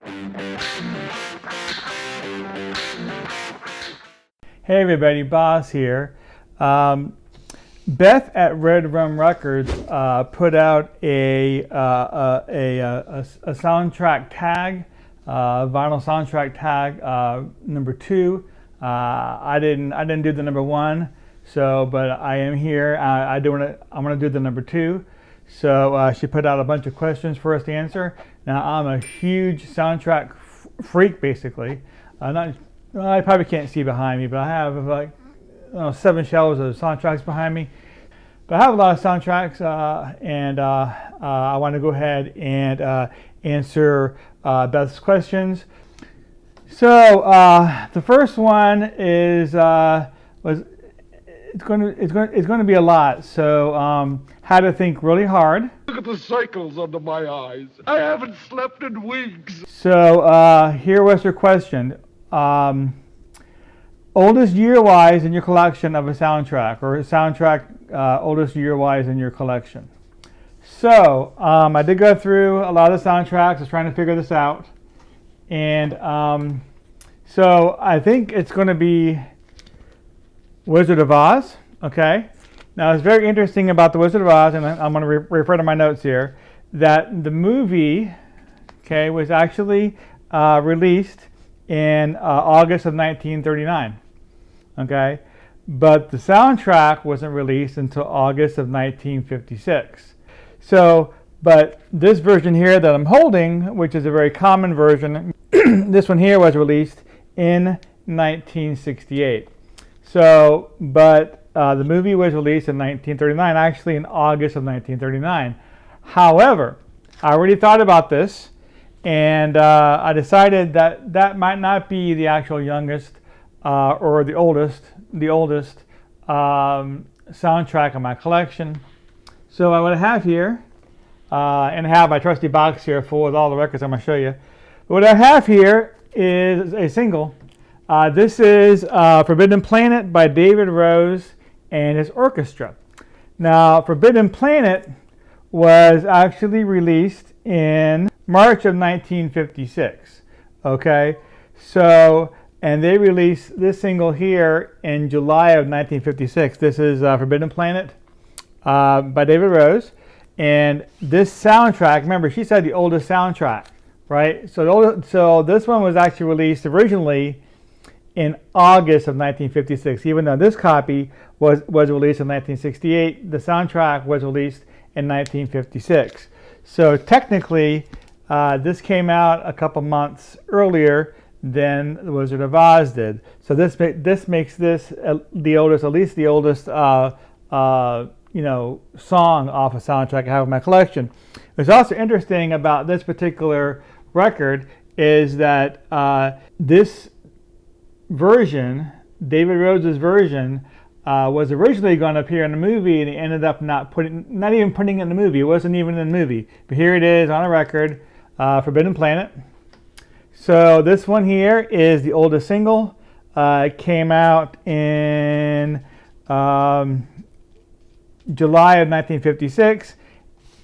Hey everybody, Boss here. Beth at REDRUM Records put out a soundtrack tag, vinyl soundtrack tag number 2. I didn't do the number 1, so but I am here. I'm gonna do the number 2. So she put out a bunch of questions for us to answer. Now I'm a huge soundtrack freak, basically. I probably can't see behind me, but I have like 7 shelves of soundtracks behind me. But I have a lot of soundtracks, and I want to go ahead and answer Beth's questions. So the first one is it's going to be a lot. So how to think really hard. Look at the circles under my eyes. I haven't slept in weeks. So here was her question. Oldest year-wise in your collection of a soundtrack, or a soundtrack oldest year-wise in your collection. So I did go through a lot of the soundtracks. I was trying to figure this out, and so I think it's going to be Wizard of Oz. Okay. Now it's very interesting about the Wizard of Oz, and I'm going to refer to my notes here, that the movie, okay, was actually released in August of 1939, okay? But the soundtrack wasn't released until August of 1956. So, but this version here that I'm holding, which is a very common version, this one here was released in 1968. So, but the movie was released in 1939, actually in August of 1939. However, I already thought about this, and I decided that that might not be the actual youngest or the oldest soundtrack in my collection. So what I have here, and I have my trusty box here full with all the records I'm going to show you. What I have here is a single. This is Forbidden Planet by David Rose and his orchestra. Now, Forbidden Planet was actually released in March of 1956, okay? So, and they released this single here in July of 1956. This is Forbidden Planet by David Rose. And this soundtrack, remember, she said the oldest soundtrack, right? So this one was actually released originally in August of 1956. Even though this copy was released in 1968, the soundtrack was released in 1956. So technically, this came out a couple months earlier than The Wizard of Oz did. So this makes this the oldest, at least the oldest, song off a soundtrack I have in my collection. What's also interesting about this particular record is that this version, David Rose's version, was originally going to appear in the movie, and he ended up not even putting it in the movie. It wasn't even in the movie. But here it is on a record, Forbidden Planet. So this one here is the oldest single. It came out in July of 1956.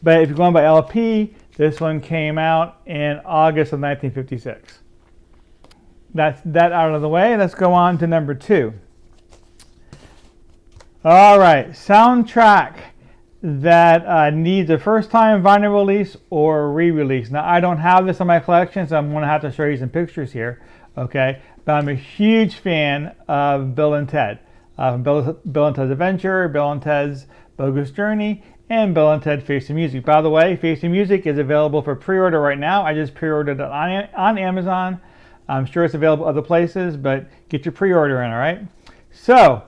But if you're going by LP, this one came out in August of 1956. That's that out of the way. Let's go on to number 2. All right, soundtrack that needs a first-time vinyl release or re-release. Now, I don't have this in my collection, so I'm going to have to show you some pictures here, okay? But I'm a huge fan of Bill and Ted. Bill and Ted's Adventure, Bill and Ted's Bogus Journey, and Bill and Ted Face the Music. By the way, Face the Music is available for pre-order right now. I just pre-ordered it on Amazon. I'm sure it's available other places, but get your pre-order in, all right? So,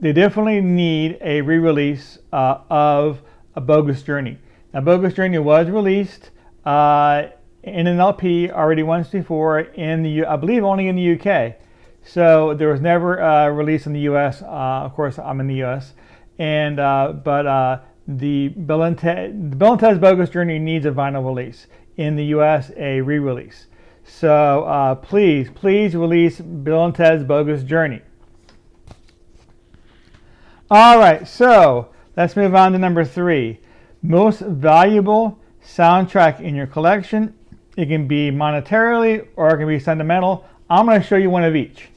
they definitely need a re-release of A Bogus Journey. Now, Bogus Journey was released in an LP already once before I believe only in the UK. So there was never released in the US. Of course, I'm in the US. And but the Bill and Ted's Bogus Journey needs a vinyl release. In the US, a re-release. So please release Bill and Ted's Bogus Journey. All right, so let's move on to number 3. Most valuable soundtrack in your collection. It can be monetarily or it can be sentimental. I'm going to show you one of each.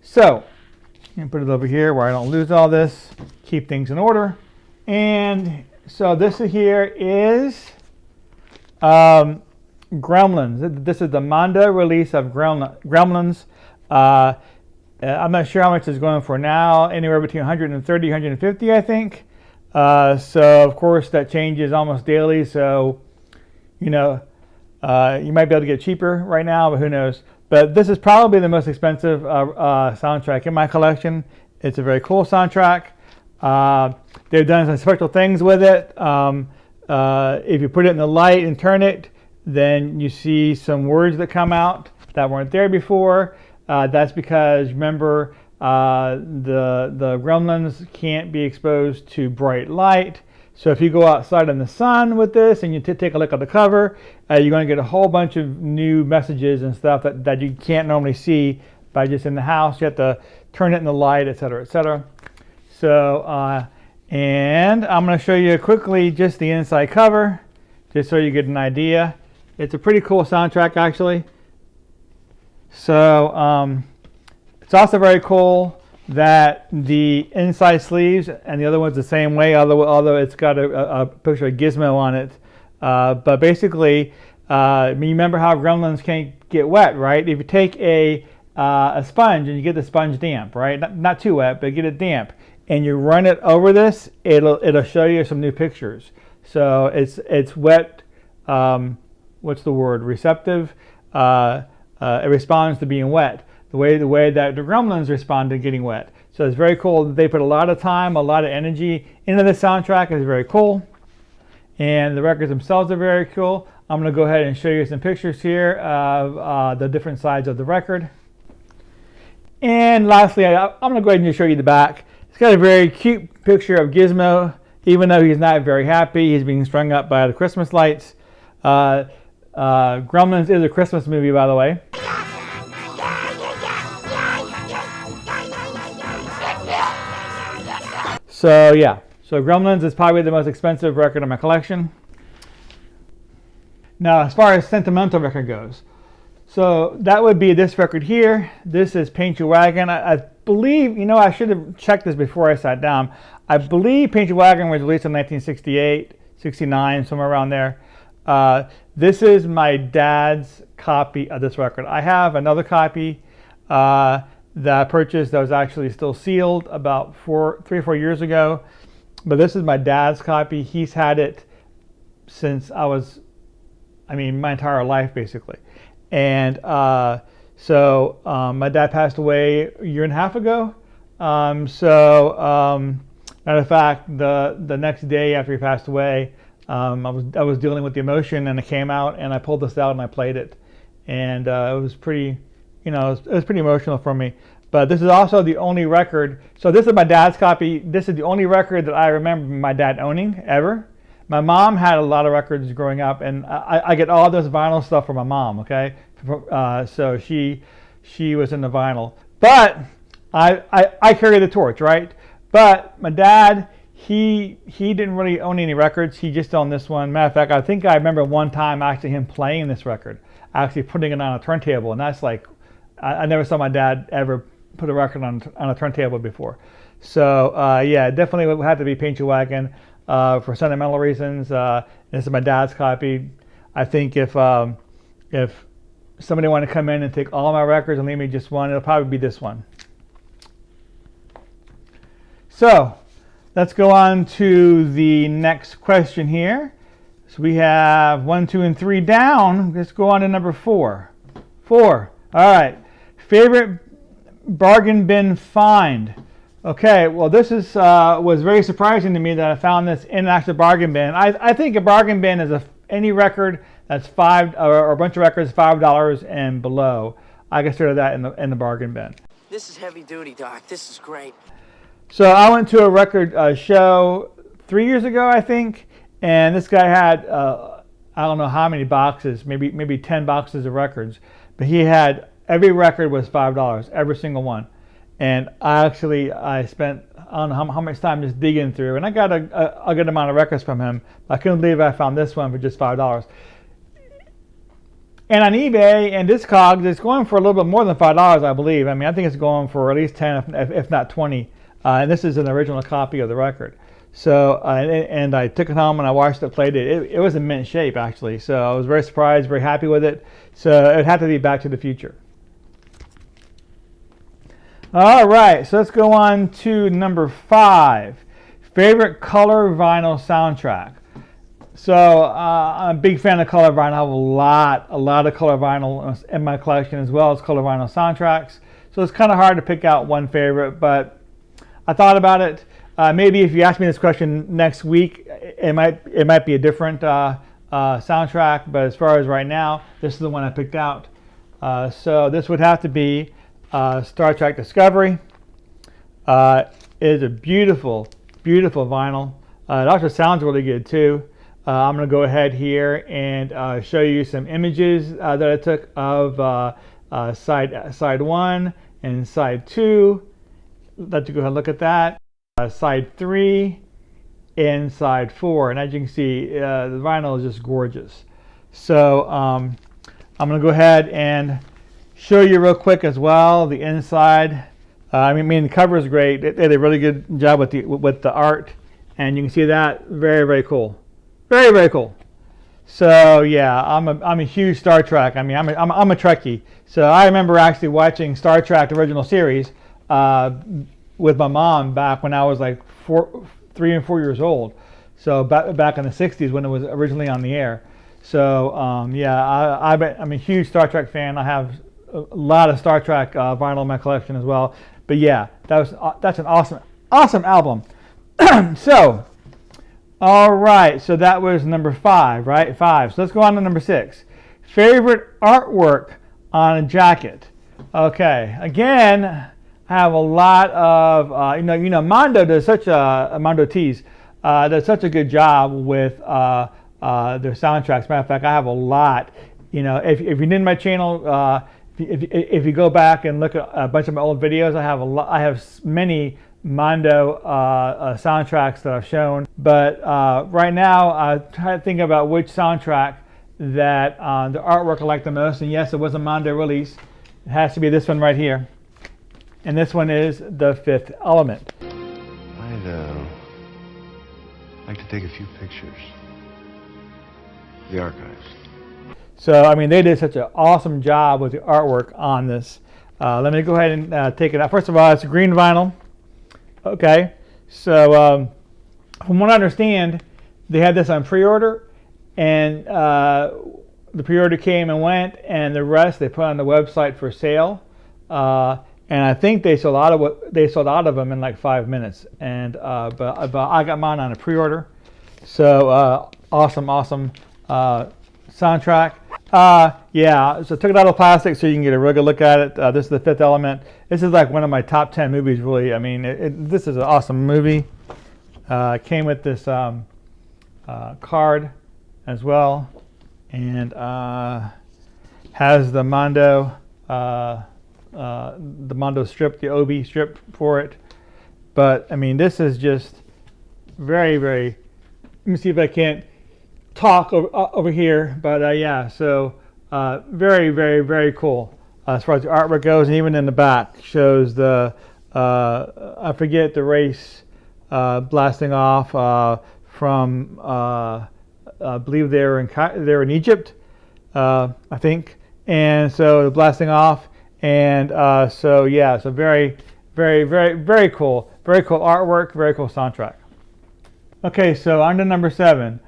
So, I'm going to put it over here where I don't lose all this. Keep things in order. And so this here is Gremlins. This is the Manda release of Gremlins. I'm not sure how much it's going for now. Anywhere between 130, 150, I think. So of course that changes almost daily. So, you know, you might be able to get cheaper right now, but who knows? But this is probably the most expensive soundtrack in my collection. It's a very cool soundtrack. They've done some special things with it. If you put it in the light and turn it, then you see some words that come out that weren't there before. That's because, remember, the Gremlins can't be exposed to bright light. So if you go outside in the sun with this and you take a look at the cover, you're going to get a whole bunch of new messages and stuff that you can't normally see by just in the house. You have to turn it in the light, etc., etc. So, and I'm going to show you quickly just the inside cover, just so you get an idea. It's a pretty cool soundtrack, actually. So, it's also very cool that the inside sleeves and the other one's the same way, although it's got a picture of Gizmo on it. But basically, you remember how Gremlins can't get wet, right? If you take a sponge and you get the sponge damp, right? Not too wet, but get it damp, and you run it over this, it'll show you some new pictures. So it's wet. What's the word? Receptive. It responds to being wet. The way that the Gremlins respond to getting wet. So it's very cool. They put a lot of time, a lot of energy into the soundtrack. It's very cool. And the records themselves are very cool. I'm going to go ahead and show you some pictures here of the different sides of the record. And lastly, I'm going to go ahead and just show you the back. It's got a very cute picture of Gizmo, even though he's not very happy. He's being strung up by the Christmas lights. Gremlins is a Christmas movie, by the way. So yeah, so Gremlins is probably the most expensive record in my collection. Now, as far as sentimental record goes, so that would be this record here. This is Paint Your Wagon. I believe, you know, I should have checked this before I sat down. I believe Paint Your Wagon was released in 1968, 69, somewhere around there. This is my dad's copy of this record. I have another copy that I purchased that was actually still sealed about 3 or 4 years ago. But this is my dad's copy. He's had it since my entire life, basically. And so my dad passed away a year and a half ago. Matter of fact, the next day after he passed away, I was dealing with the emotion, and it came out, and I pulled this out and I played it. And it was pretty, it was pretty emotional for me. But this is also the only record. So this is my dad's copy. This is the only record that I remember my dad owning ever. My mom had a lot of records growing up, and I get all this vinyl stuff from my mom. Okay, so she was into vinyl. But I carry the torch, right? But my dad, he didn't really own any records. He just owned this one. Matter of fact, I think I remember one time actually him playing this record, actually putting it on a turntable, and that's like, I never saw my dad ever put a record on a turntable before. So yeah, definitely would have to be Paint Your Wagon for sentimental reasons. This is my dad's copy. I think if somebody wanted to come in and take all my records and leave me just one, it'll probably be this one. So let's go on to the next question here. So we have 1, 2, and 3 down. Let's go on to number 4. 4. All right. Favorite bargain bin find. Okay, well this is was very surprising to me that I found this in an actual bargain bin. I think a bargain bin is any record that's $5 or a bunch of records $5 and below. I consider that in the bargain bin. This is heavy duty, Doc. This is great. So I went to a record show 3 years ago, I think, and this guy had I don't know how many boxes, maybe 10 boxes of records, but he had every record was $5, every single one. And I spent I don't know how much time just digging through, and I got a good amount of records from him. I couldn't believe I found this one for just $5. And on eBay and Discogs, it's going for a little bit more than $5, I believe. I mean, I think it's going for at least 10, if not 20. And this is an original copy of the record. So, and I took it home and I watched it, played it. It was in mint shape, actually. So I was very surprised, very happy with it. So it had to be Back to the Future. All right, so let's go on to number 5. Favorite color vinyl soundtrack. So I'm a big fan of color vinyl. I have a lot of color vinyl in my collection, as well as color vinyl soundtracks. So it's kind of hard to pick out one favorite, but I thought about it. Maybe if you ask me this question next week, it might be a different soundtrack. But as far as right now, this is the one I picked out. So this would have to be Star Trek Discovery. It is a beautiful, beautiful vinyl. It also sounds really good too. I'm going to go ahead here and show you some images that I took of side 1 and side 2. Let you go ahead and look at that. Side 3 and side 4. And as you can see, the vinyl is just gorgeous. So I'm going to go ahead and show you real quick as well the inside. I mean the cover is great. They did a really good job with the art, and you can see that very, very cool. Very, very cool. So yeah, I'm a huge Star Trek. I mean, I'm a Trekkie. So I remember actually watching Star Trek the original series with my mom back when I was like 3 and 4 years old. So back in the 60s when it was originally on the air. So yeah, I'm a huge Star Trek fan. I have a lot of Star Trek vinyl in my collection as well. But yeah, that's an awesome album. So. All right, so that was number 5, right? 5. So let's go on to number 6. Favorite artwork on a jacket. Okay, again, I have a lot of Mondo does Mondo Tees does such a good job with their soundtracks. Matter of fact, I have a lot. You know, if you're in my channel, if you go back and look at a bunch of my old videos, I have many Mondo soundtracks that I've shown, but right now I try to think about which soundtrack that the artwork I like the most, and yes, it was a Mondo release. It has to be this one right here, and this one is The Fifth Element. I'd like to take a few pictures. The archives. So I mean, they did such an awesome job with the artwork on this. Let me go ahead and take it out. First of all, it's a green vinyl. Okay, so from what I understand, they had this on pre-order, and the pre-order came and went, and the rest they put on the website for sale. And I think they sold out of them in like 5 minutes. And but I got mine on a pre-order. So awesome soundtrack. Yeah, so took it out of plastic so you can get a real good look at it. This is The Fifth Element. This is like one of my top 10 movies, really. I mean, this is an awesome movie. Came with this card as well, and has the Mondo strip, the Obi strip for it. But I mean, this is just very, very. Let me see if I can't talk over here, but yeah, so very, very, very cool as far as the artwork goes, and even in the back shows the I forget the race blasting off from I believe they were in Egypt, I think, and so blasting off, and so yeah, so very, very, very, very cool artwork, very cool soundtrack. Okay, so on to number 7.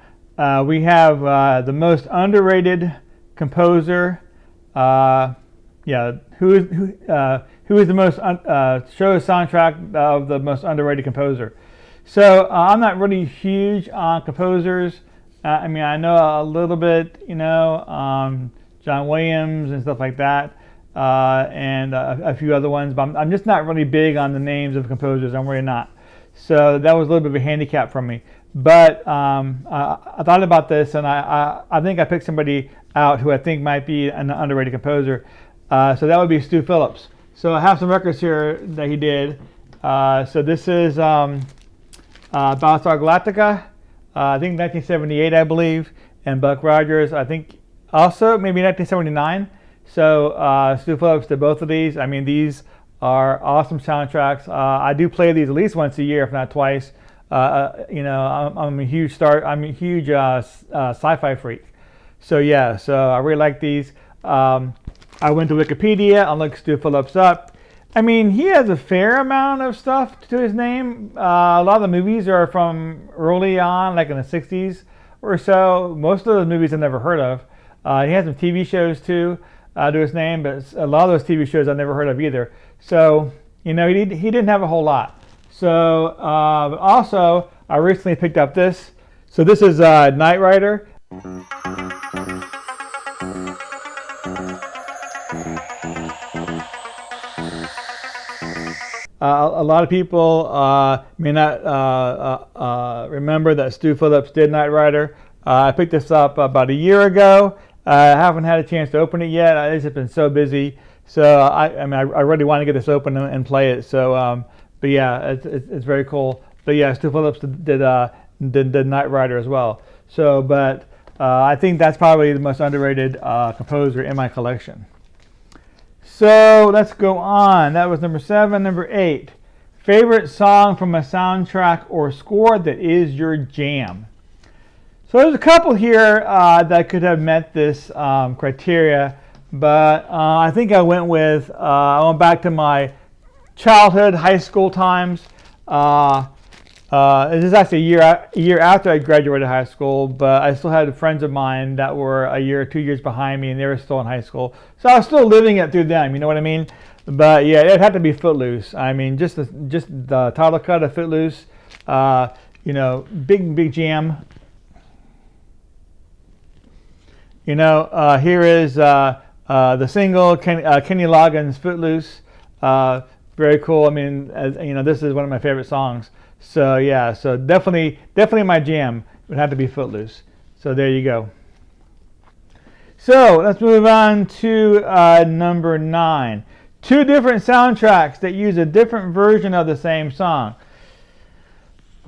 We have the most underrated composer. Who is the most show a soundtrack of the most underrated composer? So I'm not really huge on composers. I mean, I know a little bit, John Williams and stuff like that, and a few other ones, but I'm just not really big on the names of composers. I'm really not. So that was a little bit of a handicap for me. But I thought about this, and I think I picked somebody out who I think might be an underrated composer. So that would be Stu Phillips. So I have some records here that he did. So this is Battlestar Galactica, I think 1978, I believe, and Buck Rogers, I think also maybe 1979. So Stu Phillips did both of these. I mean, these are awesome soundtracks. I do play these at least once a year, if not twice. You know, I'm a huge sci-fi freak. So yeah, so I really like these. I went to Wikipedia. I looked Stu Phillips up. I mean, he has a fair amount of stuff to his name. A lot of the movies are from early on, like in the 60s or so. Most of those movies I've never heard of. He has some TV shows too to his name, but a lot of those TV shows I've never heard of either. So, you know, he didn't have a whole lot. So, but also, I recently picked up this. So this is Knight Rider. A lot of people may not remember that Stu Phillips did Knight Rider. I picked this up about a year ago. I haven't had a chance to open it yet. I've just been so busy. So I mean, I really want to get this open and play it. So, but yeah, it's very cool. But yeah, Stu Phillips did Knight Rider as well. So, but I think that's probably the most underrated composer in my collection. So let's go on. That was number 7. Number 8, favorite song from a soundtrack or score that is your jam. So there's a couple here that could have met this criteria, but I think I went back to my childhood, high school times. This is actually a year after I graduated high school, but I still had friends of mine that were a year or 2 years behind me, and they were still in high school. So I was still living it through them, you know what I mean? But yeah, it had to be Footloose. I mean, just the title cut of Footloose, you know, big jam. You know, here is the single, Kenny Loggins' Footloose. Very cool. I mean, you know, this is one of my favorite songs. So yeah, so definitely my jam would have to be Footloose. So there you go. So let's move on to number 9. 2 different soundtracks that use a different version of the same song.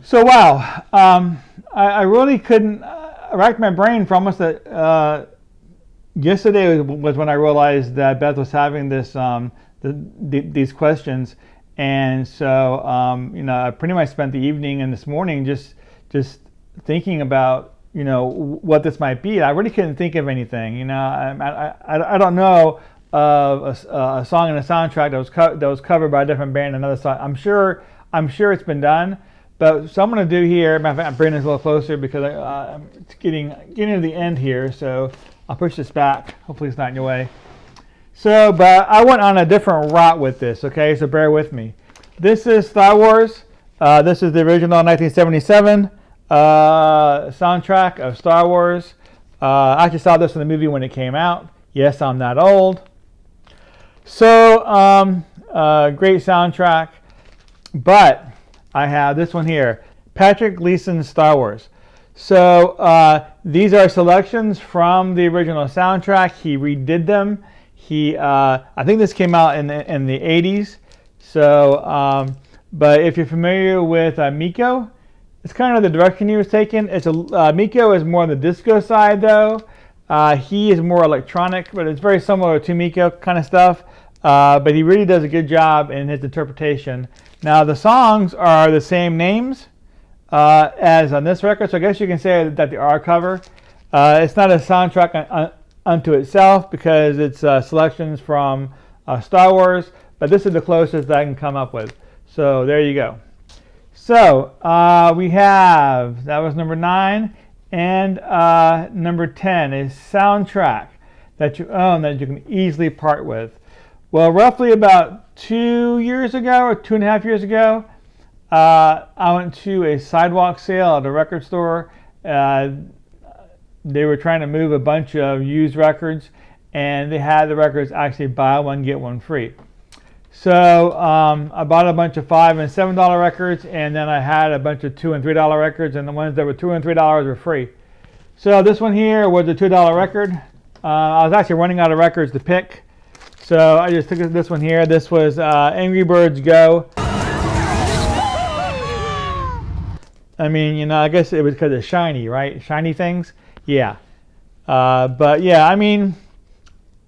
So wow, I really couldn't rack my brain for almost yesterday was when I realized that Beth was having this these questions. And so, you know, I pretty much spent the evening and this morning just thinking about, you know, what this might be. I really couldn't think of anything. You know, I don't know of a song in a soundtrack that was covered by a different band, another song. I'm sure it's been done. But so I'm going to do here. Matter of fact, I'm bringing this a little closer because I'm getting to the end here. So I'll push this back. Hopefully it's not in your way. So, but I went on a different route with this, okay? So bear with me. This is Star Wars. This is the original 1977 soundtrack of Star Wars. I actually saw this in the movie when it came out. Yes, I'm that old. So, great soundtrack. But I have this one here, Patrick Gleason's Star Wars. So, these are selections from the original soundtrack. He redid them. I think this came out in the 80s. So, but if you're familiar with Miko, it's kind of the direction he was taking. Miko is more on the disco side, though. He is more electronic, but it's very similar to Miko kind of stuff. But he really does a good job in his interpretation. Now, the songs are the same names as on this record, so I guess you can say that they are a cover. It's not a soundtrack unto itself because it's selections from Star Wars, but this is the closest that I can come up with. So there you go. So we have, that was number 9, and number 10 is soundtrack that you own that you can easily part with. Well, roughly about 2 years ago or 2.5 years ago, I went to a sidewalk sale at a record store. They were trying to move a bunch of used records, and they had the records actually buy one, get one free. So I bought a bunch of $5 and $7 records, and then I had a bunch of $2 and $3 records, and the ones that were $2 and $3 were free. So this one here was a $2 record. I was actually running out of records to pick. So I just took this one here. This was Angry Birds Go. I mean, you know, I guess it was because it's shiny, right? Shiny things, yeah. But yeah, I mean,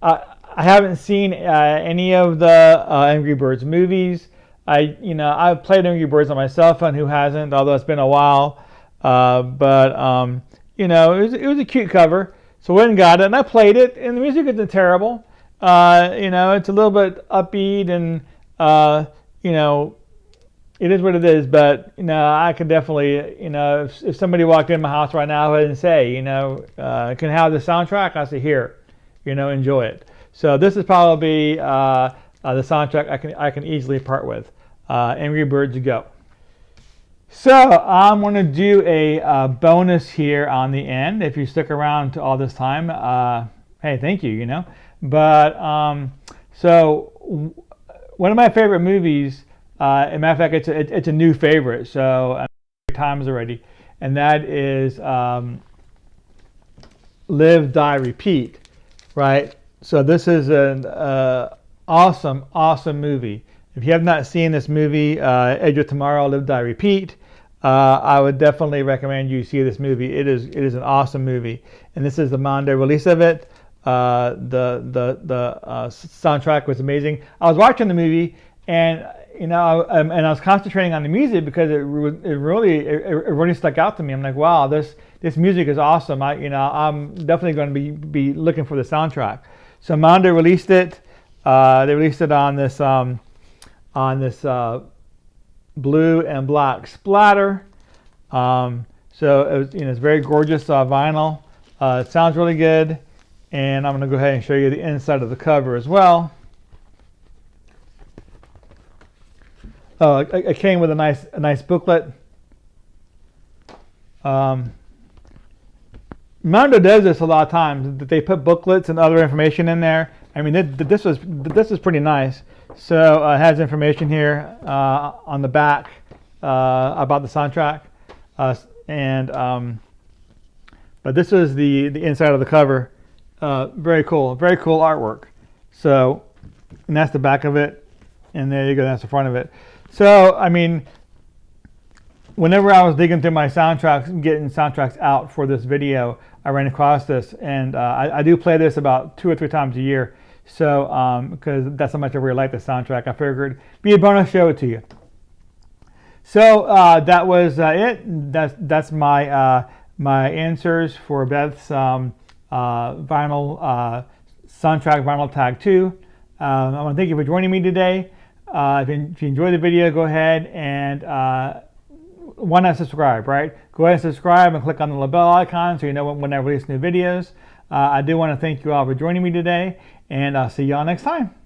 I haven't seen any of the Angry Birds movies. I've played Angry Birds on my cell phone. Who hasn't? Although it's been a while. You know, it was a cute cover. So I went and got it, and I played it, and the music isn't terrible. You know, it's a little bit upbeat, and you know, it is what it is. But you know, I could definitely, you know, if somebody walked in my house right now and say, you know, can I have the soundtrack? I say, here, you know, enjoy it. So this is probably the soundtrack I can easily part with. Angry Birds Go. So I'm going to do a bonus here on the end. If you stick around to all this time, hey, thank you. You know, but so one of my favorite movies. As a matter of fact, it's a new favorite. So times already, and that is Live, Die, Repeat. Right. So this is an awesome movie. If you have not seen this movie, Edge of Tomorrow, Live, Die, Repeat, I would definitely recommend you see this movie. It is an awesome movie, and this is the Monday release of it. The soundtrack was amazing. I was watching the movie, and you know, I was concentrating on the music because it really stuck out to me. I'm like, wow, this music is awesome. I'm definitely going to be looking for the soundtrack. So Monday released it. They released it on this blue and black splatter. So it was, you know, it's very gorgeous vinyl. It sounds really good, and I'm going to go ahead and show you the inside of the cover as well. It came with a nice booklet. Mondo does this a lot of times. They put booklets and other information in there. I mean, this is pretty nice. So it has information here on the back about the soundtrack, but this is the inside of the cover. Very cool artwork. So, and that's the back of it, and there you go. That's the front of it. So, I mean, whenever I was digging through my soundtracks, getting soundtracks out for this video, I ran across this, and I do play this about 2 or 3 times a year. So, because that's how much I really like the soundtrack, I figured be a bonus, show it to you. So that was it. That's my my answers for Beth's vinyl soundtrack vinyl tag 2. I want to thank you for joining me today. If you enjoyed the video, go ahead and why not subscribe, right? Go ahead and subscribe and click on the little bell icon so you know when I release new videos. I do want to thank you all for joining me today, and I'll see y'all next time.